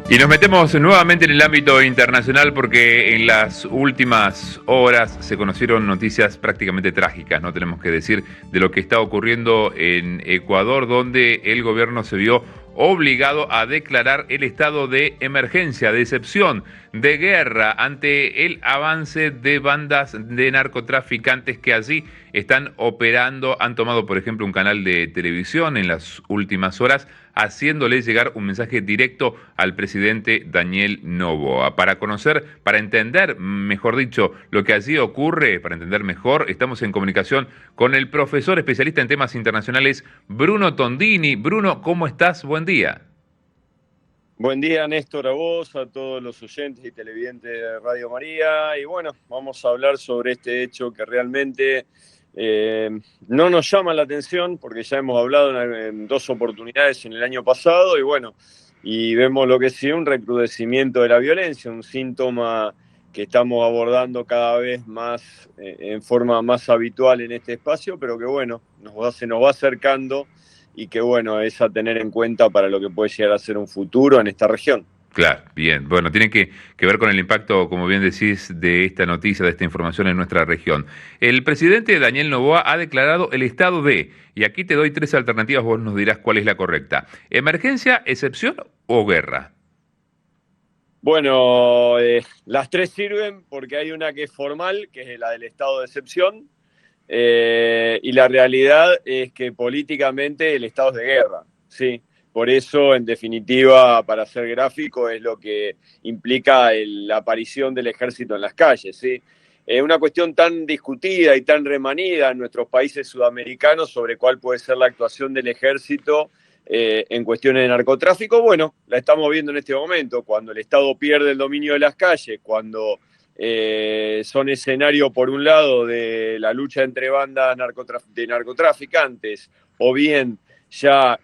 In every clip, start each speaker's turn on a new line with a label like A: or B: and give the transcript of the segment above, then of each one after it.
A: Y nos metemos nuevamente en el ámbito internacional porque en las últimas horas se conocieron noticias prácticamente trágicas, no tenemos que decir, de lo que está ocurriendo en Ecuador, donde el gobierno se vio obligado a declarar el estado de emergencia, de excepción, de guerra ante el avance de bandas de narcotraficantes que allí están operando. Han tomado, por ejemplo, un canal de televisión en las últimas horas, haciéndole llegar un mensaje directo al presidente Daniel Noboa. Para conocer, para entender, mejor dicho, lo que allí ocurre, para entender mejor, estamos en comunicación con el profesor especialista en temas internacionales, Bruno Tondini. Bruno, ¿cómo estás? Buen día.
B: Buen día, Néstor, a vos, a todos los oyentes y televidentes de Radio María. Y bueno, vamos a hablar sobre este hecho que realmente no nos llama la atención, porque ya hemos hablado en dos oportunidades en el año pasado, y bueno, y vemos lo que sí, un recrudecimiento de la violencia, un síntoma que estamos abordando cada vez más en forma más habitual en este espacio, pero que bueno, se nos va acercando y que bueno, es a tener en cuenta para lo que puede llegar a ser un futuro en esta región.
A: Claro, bien. Bueno, tiene que ver con el impacto, como bien decís, de esta noticia, de esta información en nuestra región. El presidente Daniel Noboa ha declarado el estado de, y aquí te doy tres alternativas, vos nos dirás cuál es la correcta: emergencia, excepción o guerra.
B: Bueno, las tres sirven porque hay una que es formal, que es la del estado de excepción, y la realidad es que políticamente el estado es de guerra, ¿sí? Por eso, en definitiva, para ser gráfico, es lo que implica la aparición del ejército en las calles, ¿sí? Es una cuestión tan discutida y tan remanida en nuestros países sudamericanos sobre cuál puede ser la actuación del ejército en cuestiones de narcotráfico. Bueno, la estamos viendo en este momento, cuando el Estado pierde el dominio de las calles, cuando son escenario, por un lado, de la lucha entre bandas de narcotraficantes, o bien ya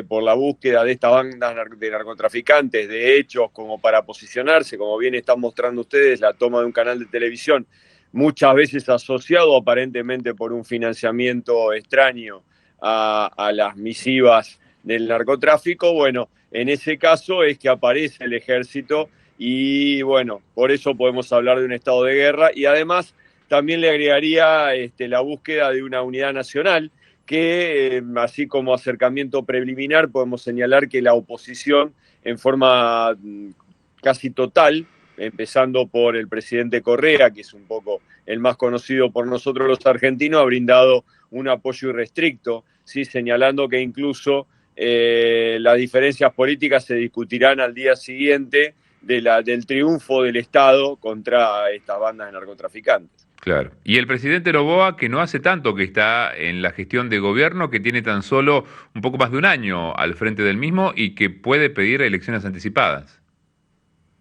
B: por la búsqueda de estas bandas de narcotraficantes, de hechos como para posicionarse, como bien están mostrando ustedes, la toma de un canal de televisión, muchas veces asociado aparentemente por un financiamiento extraño a las misivas del narcotráfico. Bueno, en ese caso es que aparece el ejército y bueno, por eso podemos hablar de un estado de guerra, y además también le agregaría la búsqueda de una unidad nacional que, así como acercamiento preliminar, podemos señalar que la oposición en forma casi total, empezando por el presidente Correa, que es un poco el más conocido por nosotros los argentinos, ha brindado un apoyo irrestricto, ¿sí? Señalando que incluso las diferencias políticas se discutirán al día siguiente del triunfo del Estado contra estas bandas de narcotraficantes.
A: Claro. Y el presidente Noboa, que no hace tanto que está en la gestión de gobierno, que tiene tan solo un poco más de un año al frente del mismo y que puede pedir elecciones anticipadas.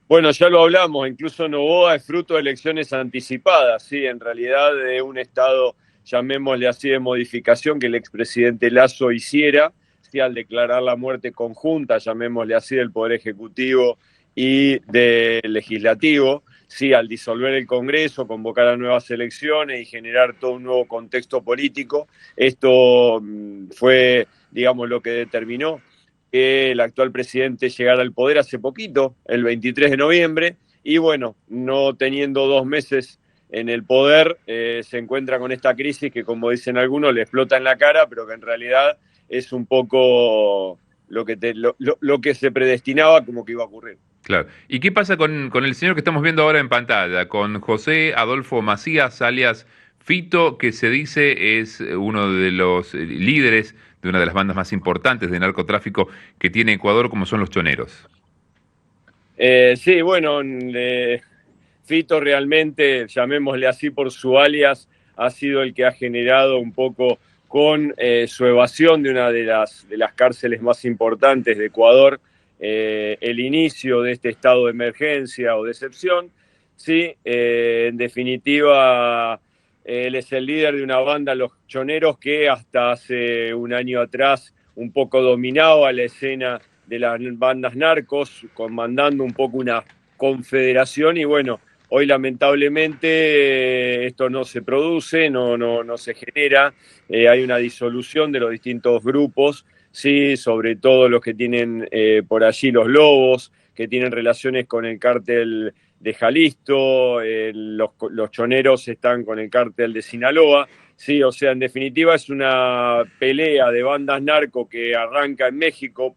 B: Bueno, ya lo hablamos, incluso Noboa es fruto de elecciones anticipadas, sí, en realidad de un estado, llamémosle así, de modificación que el expresidente Lasso hiciera, sí, al declarar la muerte conjunta, llamémosle así, del Poder Ejecutivo y del Legislativo, sí, al disolver el Congreso, convocar a nuevas elecciones y generar todo un nuevo contexto político. Esto fue, digamos, lo que determinó que el actual presidente llegara al poder hace poquito, el 23 de noviembre, y bueno, no teniendo 2 meses en el poder, se encuentra con esta crisis que, como dicen algunos, le explota en la cara, pero que en realidad es un poco lo que se predestinaba como que iba a ocurrir.
A: Claro. ¿Y qué pasa con el señor que estamos viendo ahora en pantalla? Con José Adolfo Macías, alias Fito, que se dice es uno de los líderes de una de las bandas más importantes de narcotráfico que tiene Ecuador, como son los Choneros.
B: Sí, bueno, Fito realmente, llamémosle así por su alias, ha sido el que ha generado un poco con su evasión de una de las cárceles más importantes de Ecuador, el inicio de este estado de emergencia o de excepción. Sí, en definitiva, él es el líder de una banda, Los Choneros, que hasta hace un año atrás un poco dominaba la escena de las bandas narcos, comandando un poco una confederación, y bueno, hoy lamentablemente esto no se produce, no se genera, hay una disolución de los distintos grupos, sí, sobre todo los que tienen por allí los Lobos, que tienen relaciones con el cártel de Jalisco, los choneros están con el cártel de Sinaloa. Sí, o sea, en definitiva es una pelea de bandas narco que arranca en México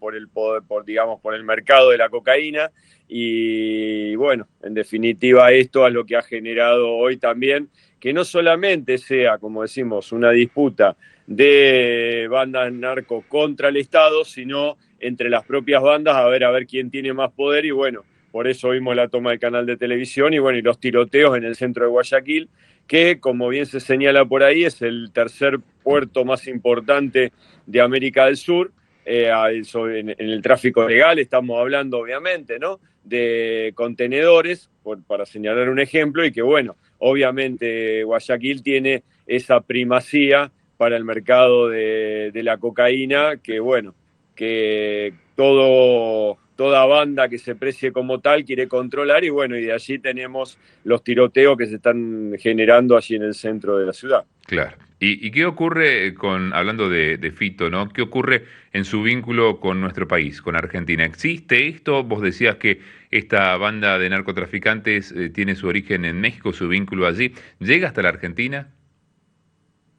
B: digamos, por el mercado de la cocaína. Y bueno, en definitiva esto es lo que ha generado hoy también que no solamente sea, como decimos, una disputa de bandas narco contra el Estado, sino entre las propias bandas a ver quién tiene más poder. Y bueno, por eso vimos la toma del canal de televisión y bueno, y los tiroteos en el centro de Guayaquil, que como bien se señala por ahí, es el tercer puerto más importante de América del Sur. En el tráfico legal estamos hablando obviamente, ¿no?, de contenedores, para señalar un ejemplo, y que bueno, obviamente Guayaquil tiene esa primacía para el mercado de la cocaína, que bueno, que toda banda que se precie como tal quiere controlar, y bueno, y de allí tenemos los tiroteos que se están generando allí en el centro de la ciudad.
A: Claro. ¿Y qué ocurre hablando de Fito, ¿no? ¿Qué ocurre en su vínculo con nuestro país, con Argentina? ¿Existe esto? Vos decías que esta banda de narcotraficantes tiene su origen en México, su vínculo allí. ¿Llega hasta la Argentina?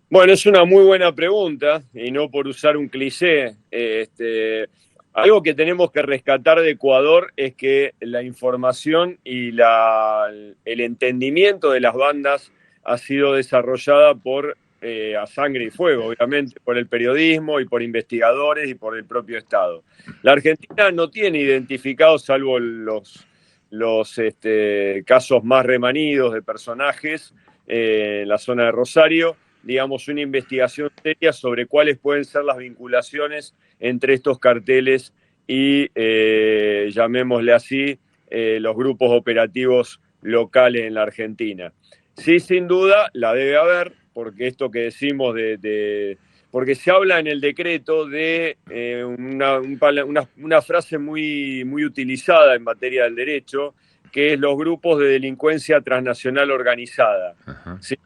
B: Bueno, es una muy buena pregunta, y no por usar un cliché. Algo que tenemos que rescatar de Ecuador es que la información y el entendimiento de las bandas ha sido desarrollada a sangre y fuego, obviamente, por el periodismo y por investigadores y por el propio Estado. La Argentina no tiene identificados, salvo los casos más remanidos de personajes en la zona de Rosario, digamos, una investigación seria sobre cuáles pueden ser las vinculaciones entre estos carteles y, llamémosle así, los grupos operativos locales en la Argentina. Sí, sin duda, la debe haber, porque esto que decimos porque se habla en el decreto de una frase muy, muy utilizada en materia del derecho, que es los grupos de delincuencia transnacional organizada. ¿Sí?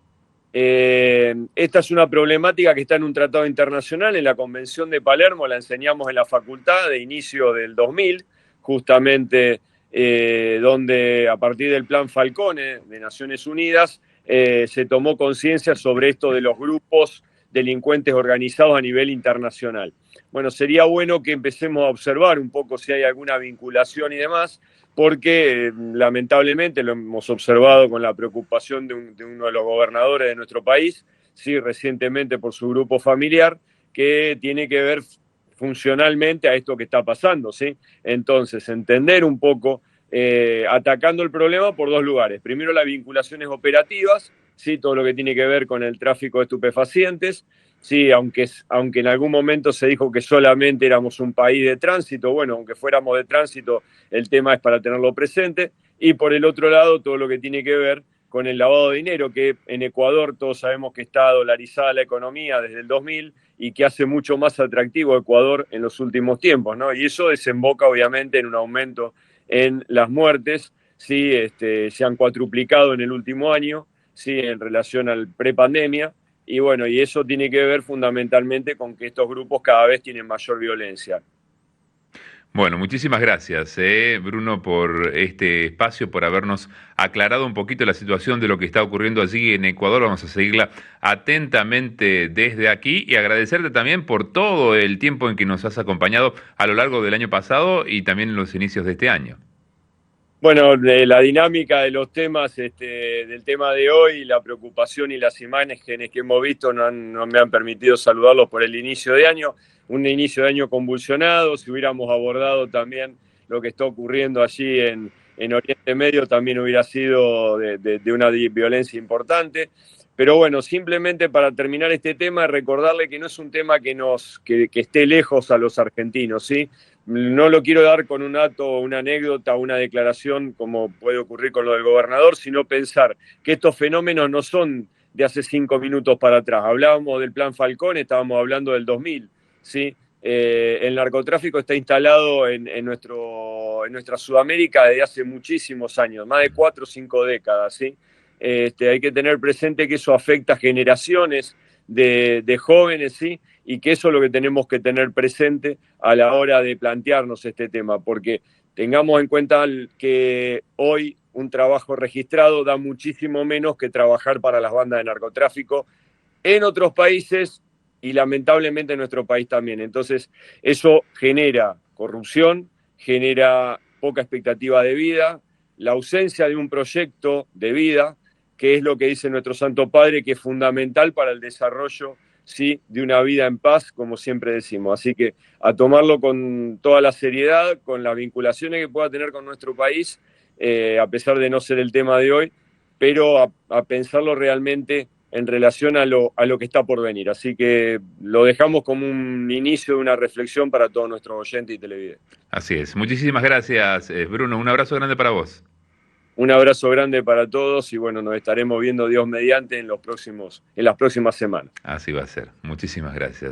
B: Esta es una problemática que está en un tratado internacional, en la Convención de Palermo, la enseñamos en la facultad de inicio del 2000, justamente donde a partir del Plan Falcone de Naciones Unidas se tomó conciencia sobre esto de los grupos delincuentes organizados a nivel internacional. Bueno, sería bueno que empecemos a observar un poco si hay alguna vinculación y demás, porque lamentablemente lo hemos observado con la preocupación de uno de los gobernadores de nuestro país, sí, recientemente por su grupo familiar, que tiene que ver funcionalmente a esto que está pasando, ¿sí? Entonces, entender un poco, atacando el problema por dos lugares. Primero, las vinculaciones operativas, ¿sí? Todo lo que tiene que ver con el tráfico de estupefacientes, sí, aunque en algún momento se dijo que solamente éramos un país de tránsito, bueno, aunque fuéramos de tránsito, el tema es para tenerlo presente. Y por el otro lado, todo lo que tiene que ver con el lavado de dinero, que en Ecuador todos sabemos que está dolarizada la economía desde el 2000 y que hace mucho más atractivo Ecuador en los últimos tiempos, ¿no? Y eso desemboca obviamente en un aumento en las muertes, ¿sí? Se han cuatruplicado en el último año, ¿sí?, en relación al prepandemia. Y bueno, y eso tiene que ver fundamentalmente con que estos grupos cada vez tienen mayor violencia.
A: Bueno, muchísimas gracias, Bruno, por este espacio, por habernos aclarado un poquito la situación de lo que está ocurriendo allí en Ecuador. Vamos a seguirla atentamente desde aquí y agradecerte también por todo el tiempo en que nos has acompañado a lo largo del año pasado y también en los inicios de este año.
B: Bueno, de la dinámica de los temas, del tema de hoy, la preocupación y las imágenes que hemos visto no me han permitido saludarlos por el inicio de año, un inicio de año convulsionado. Si hubiéramos abordado también lo que está ocurriendo allí en Oriente Medio, también hubiera sido de una violencia importante. Pero bueno, simplemente para terminar este tema, recordarle que no es un tema que esté lejos a los argentinos, ¿sí? No lo quiero dar con un dato, una anécdota, una declaración, como puede ocurrir con lo del gobernador, sino pensar que estos fenómenos no son de hace 5 minutos para atrás. Hablábamos del Plan Falcón, estábamos hablando del 2000, ¿sí? El narcotráfico está instalado en nuestra Sudamérica desde hace muchísimos años, más de 4 o 5 décadas, ¿sí? Hay que tener presente que eso afecta a generaciones de jóvenes, ¿sí? Y que eso es lo que tenemos que tener presente a la hora de plantearnos este tema, porque Tengamos en cuenta que hoy un trabajo registrado da muchísimo menos que trabajar para las bandas de narcotráfico en otros países y lamentablemente en nuestro país también. Entonces, eso genera corrupción, genera poca expectativa de vida, la ausencia de un proyecto de vida, que es lo que dice nuestro Santo Padre, que es fundamental para el desarrollo, ¿sí?, de una vida en paz, como siempre decimos. Así que a tomarlo con toda la seriedad, con las vinculaciones que pueda tener con nuestro país, a pesar de no ser el tema de hoy, pero a pensarlo realmente en relación a lo que está por venir. Así que lo dejamos como un inicio de una reflexión para todos nuestros oyentes y televidentes.
A: Así es. Muchísimas gracias, Bruno. Un abrazo grande para vos.
B: Un abrazo grande para todos y bueno, nos estaremos viendo Dios mediante en las próximas semanas.
A: Así va a ser. Muchísimas gracias.